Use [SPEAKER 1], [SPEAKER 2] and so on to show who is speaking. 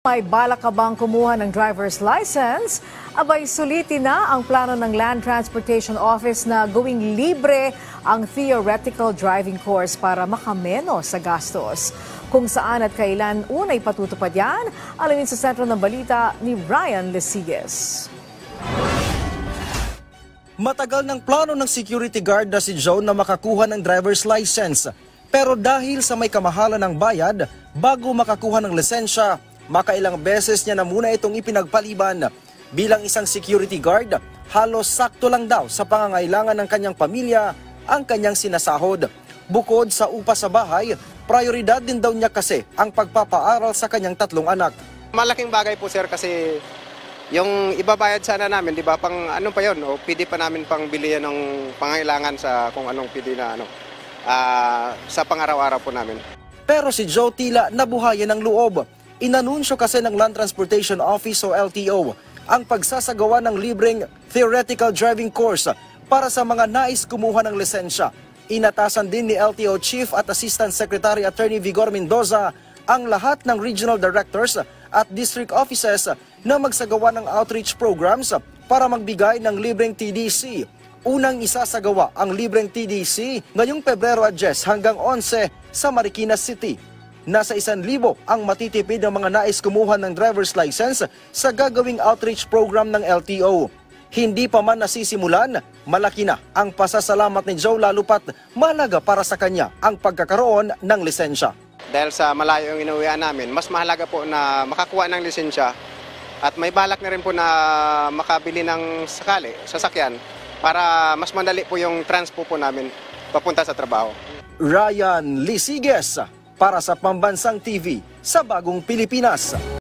[SPEAKER 1] May balak ka bang kumuha ng driver's license? Abay, sulitin na ang plano ng Land Transportation Office na gawing libre ang theoretical driving course para makameno sa gastos. Kung saan at kailan unay patutupad yan, alamin sa sentro ng balita ni Ryan Lesiges.
[SPEAKER 2] Matagal ng plano ng security guard na si Joe na makakuha ng driver's license. Pero dahil sa may kamahalan ng bayad, bago makakuha ng lisensya, makailang beses niya na muna itong ipinagpaliban. Bilang isang security guard, halos sakto lang daw sa pangangailangan ng kanyang pamilya ang kanyang sinasahod. Bukod sa upa sa bahay, prioridad din daw niya kasi ang pagpapaaral sa kanyang 3 anak.
[SPEAKER 3] Malaking bagay po sir kasi yung ibabayad sana namin, di ba, pang ano pa yon o pwede pa namin pang bilihan ng pangailangan sa kung anong pwede na sa pangaraw-araw po namin.
[SPEAKER 2] Pero si Joe tila nabuhayan ng loob. Inanunsyo kasi ng Land Transportation Office o LTO ang pagsasagawa ng libreng theoretical driving course para sa mga nais kumuha ng lisensya. Inatasan din ni LTO Chief at Assistant Secretary Attorney Vigor Mendoza ang lahat ng regional directors at district offices na magsagawa ng outreach programs para magbigay ng libreng TDC. Unang isasagawa ang libreng TDC ngayong Pebrero 10 hanggang 11 sa Marikina City. Nasa 1,000 ang matitipid ng mga nais kumuha ng driver's license sa gagawing outreach program ng LTO. Hindi pa man nasisimulan, malaki na ang pasasalamat ni Joe lalo pat mahalaga para sa kanya ang pagkakaroon ng lisensya.
[SPEAKER 3] Dahil sa malayo yung inuwian namin, mas mahalaga po na makakuha ng lisensya at may balak na rin po na makabili ng sasakyan para mas madali po yung transpo po namin papunta sa trabaho.
[SPEAKER 2] Ryan Lesiges para sa Pambansang TV sa Bagong Pilipinas.